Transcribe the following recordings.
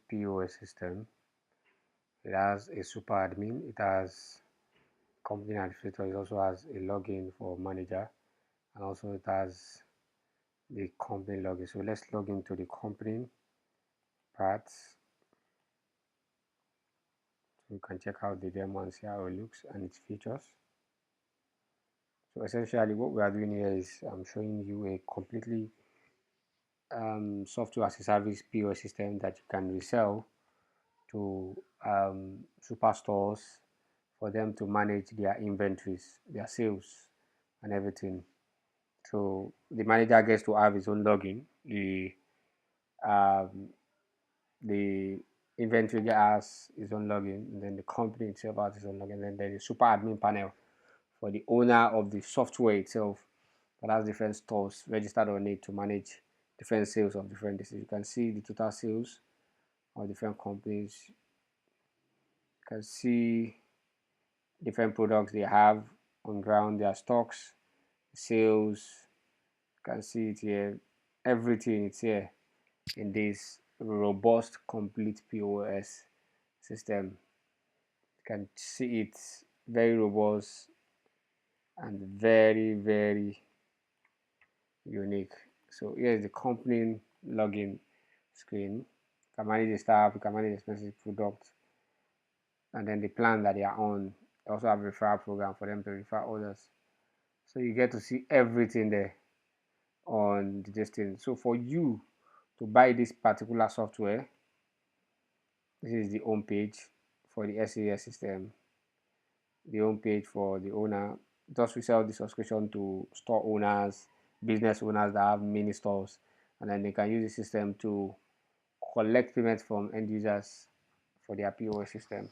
POS system. It has a super admin, it has company administrator, it also has a login for manager, and also it has the company login. So let's log into the company parts. So you can check out the demo and see how it looks and its features. So essentially what we are doing here is I'm showing you a completely software as a service POS system that you can resell to superstores for them to manage their inventories, their sales, and everything. So the manager gets to have his own login. Um, the inventory has his own login, and then the company itself has its own login. And then there is super admin panel for the owner of the software itself that has different stores registered on it to manage different sales of different districts. You can see the total sales of different companies. You can see different products they have on ground, their stocks, sales. You can see it here. Everything is here in this robust, complete POS system. You can see it's very robust and very, very unique. So here's the company login screen. You can manage the staff, you can manage the specific product, and then the plan that they are on. They also have a referral program for them to refer others. So you get to see everything there on the listing. So for you to buy this particular software, this is the home page for the SAS system, the home page for the owner. Just we sell the subscription to store owners, business owners that have many stores, and then they can use the system to collect payments from end users for their POS system.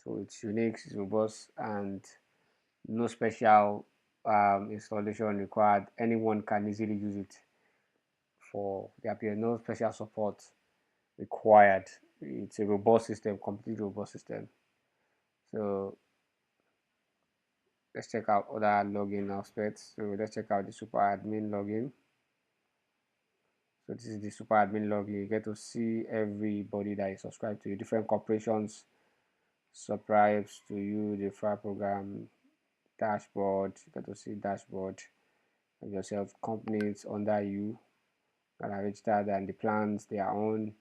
So it's unique, it's robust, and no special installation required. Anyone can easily use it for their POS. No special support required. It's a robust system, completely robust system. So let's check out other login aspects. So let's check out the super admin login. So this is the super admin login. You get to see everybody that is subscribed to you, different corporations subscribes to you, the file program, dashboard. You get to see dashboard of yourself, companies under you that are registered and the plans they are on,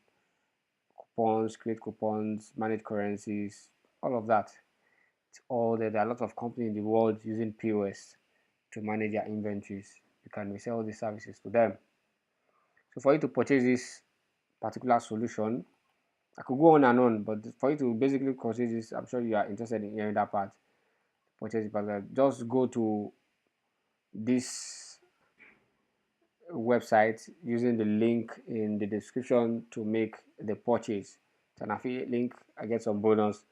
coupons, create coupons, manage currencies, all of that. It's all there. There are a lot of companies in the world using POS to manage their inventories. You can resell these services to them. So for you to purchase this particular solution, I could go on and on, but for you to basically purchase this, I'm sure you are interested in hearing that part. Purchase it, but just go to this website using the link in the description to make the purchase. It's an affiliate link. I get some bonus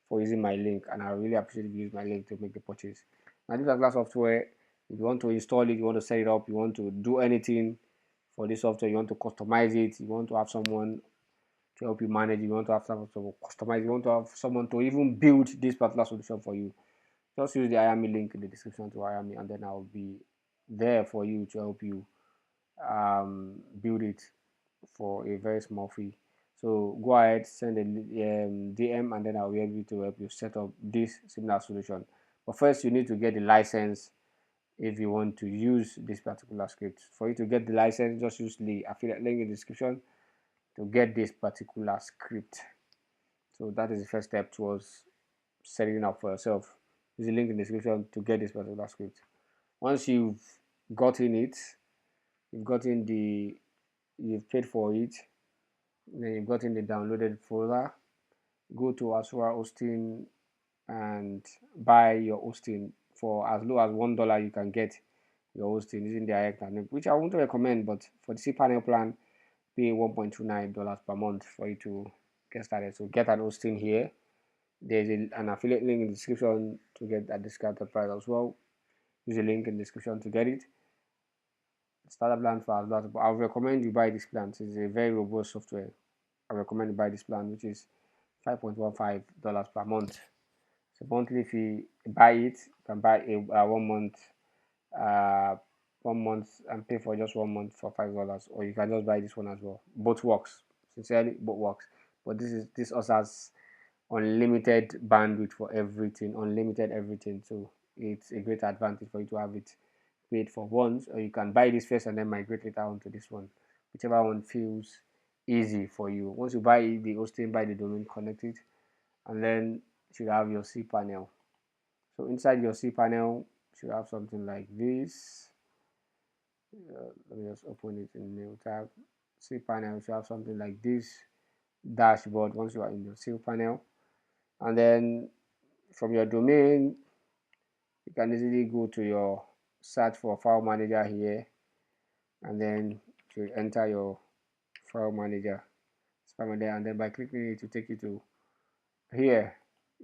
for using my link, and I really appreciate if you use my link to make the purchase. Now, this particular software, if you want to install it, you want to set it up, you want to do anything for this software, you want to customize it, you want to have someone to help you manage, you want to have someone to customize, you want to have someone to even build this particular solution for you, just use the hire me link in the description to hire me, and then I'll be there for you to help you build it for a very small fee. So go ahead, send a DM, and then I'll be able to help you set up this similar solution. But first, you need to get the license if you want to use this particular script. For you to get the license, just use the affiliate link in the description to get this particular script. So that is the first step towards setting it up for yourself. Use the link in the description to get this particular script. Once you've gotten it, you've paid for it, then you've gotten the downloaded folder, go to Asura hosting and buy your hosting for as low as $1. You can get your hosting using their account, which I won't recommend, but for the cPanel plan, pay $1.29 per month for you to get started. So get an hosting here. There's an affiliate link in the description to get that discounted price as well. Use the link in the description to get it. Starter plan for as well. I would recommend you buy this plan. It's a very robust software. I recommend you buy this plan, which is $5.15 per month. So monthly, if you buy it, you can buy a 1 month, 1 month and pay for just 1 month for $5, or you can just buy this one as well. Both works. Sincerely, both works. But this also has unlimited bandwidth for everything, unlimited everything. So it's a great advantage for you to have it paid for once, or you can buy this first and then migrate later onto this one, whichever one feels easy for you. Once you buy the hosting, buy the domain, connect it, and then you should have your cPanel. So inside your cPanel, you should have something like this. Let me just open it in new tab. cPanel should have something like this dashboard once you are in your cPanel, and then from your domain, you can easily go to your search for file manager here, and then you enter your file manager, and then by clicking it, to take you to here.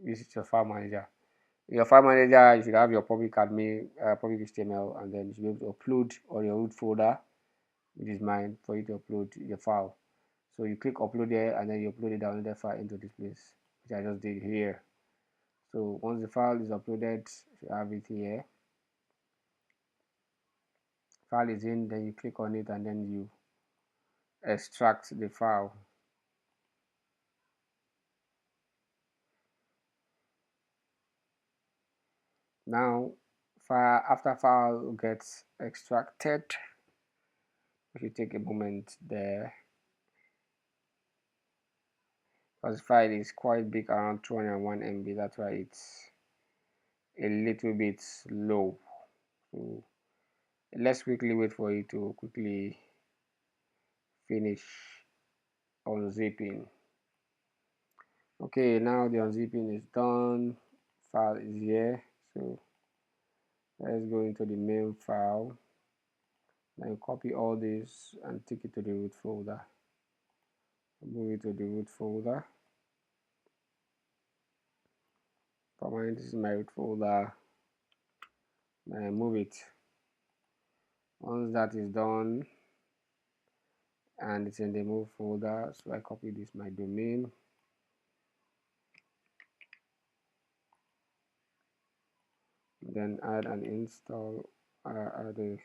This is your file manager. Your file manager, you should have your public admin, public HTML, and then you should be able to upload on your root folder, which is mine, for you to upload your file. So you click upload there, and then you upload the downloaded file into this place, which I just did here. So once the file is uploaded, you have it here. File is in, then you click on it, and then you extract the file. Now, after file gets extracted, if you take a moment there, because the file is quite big, around 201 MB, that's why it's a little bit slow. So let's quickly wait for it to quickly finish unzipping. Okay, now the unzipping is done. File is here, so let's go into the main file. Then copy all this and take it to the root folder. Move it to the root folder. For mine, this is my root folder. Then move it. Once that is done and it's in the move folder, so I copy this, my domain. Then add an install, add a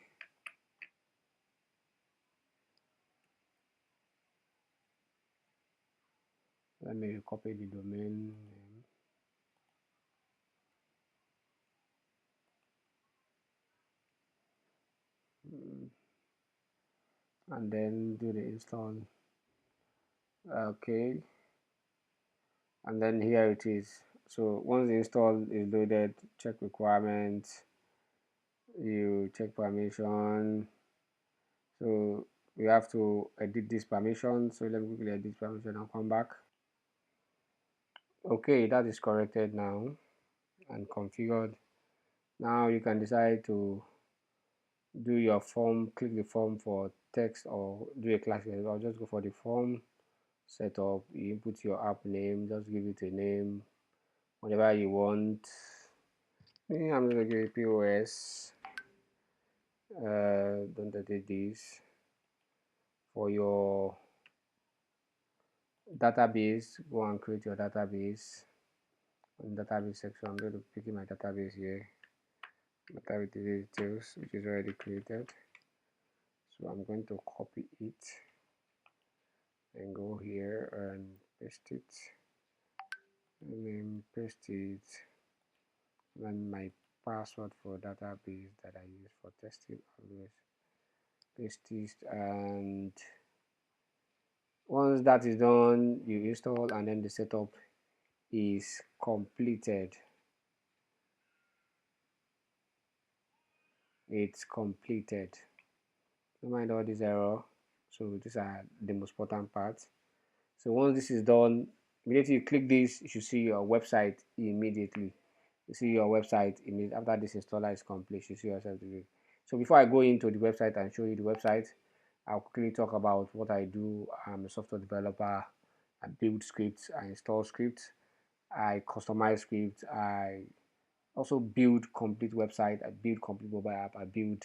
let me copy the domain name. And then do the install. Okay, and then here it is. So once the install is loaded, check requirements, you check permission. So we have to edit this permission, so let me quickly edit permission and come back. Okay, that is corrected now and configured. Now you can decide to do your form, click the form for text, or do a classic. I'll just go for the form setup. You input your app name, just give it a name, whatever you want. I'm going to give it POS. Don't edit this. For your database, go and create your database. In database section, I'm going to pick my database here. Database details, which is already created. So I'm going to copy it and go here and paste it, and then paste it, and my password for database that I use for testing, always paste it. And once that is done, you install, and then the setup is completed. It's completed. Don't mind all this error. So these are the most important parts. So once this is done, immediately you click this, you should see your website immediately. You see your website immediately after this installer is complete. You see yourself to do. So before I go into the website and show you the website, I'll quickly talk about what I do. I'm a software developer. I build scripts, I install scripts, I customize scripts, I also build complete website, I build complete mobile app, I build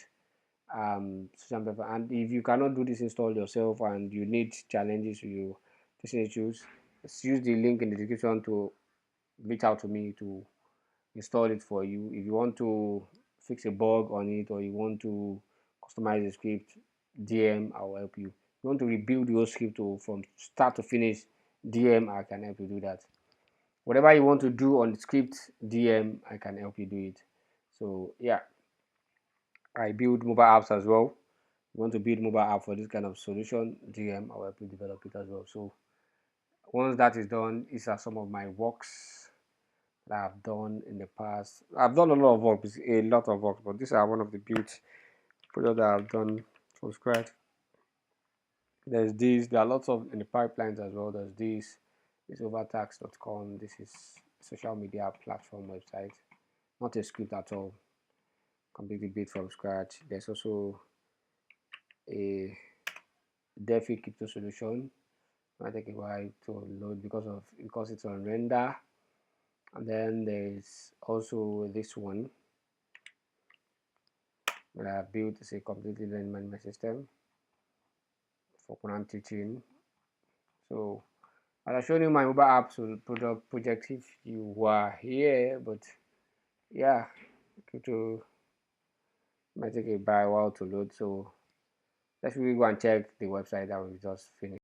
social media. And if you cannot do this install yourself and you need challenges, you facing issues, just use the link in the description to reach out to me to install it for you. If you want to fix a bug on it, or you want to customize the script, DM, I will help you. you want to rebuild your script from start to finish, DM, I can help you do that. Whatever you want to do on the script, DM, I can help you do it. So yeah, I build mobile apps as well. You want to build mobile app for this kind of solution, DM, I'll help you develop it as well. So once that is done, these are some of my works that I've done in the past. I've done a lot of work, a lot of work, but these are one of the built projects that I've done from scratch. There's this, there are lots of in the pipelines as well. There's this overtax.com. This is social media platform website, not a script at all, completely built from scratch. There's also a DeFi crypto solution. It might take a while to load because it's on render. And then there's also this one that I've built. It's a completely learning management system for Quran teaching. So I'll show you my mobile apps project if you were here, but yeah, crypto might take a while to load. So let's really go and check the website that we just finished.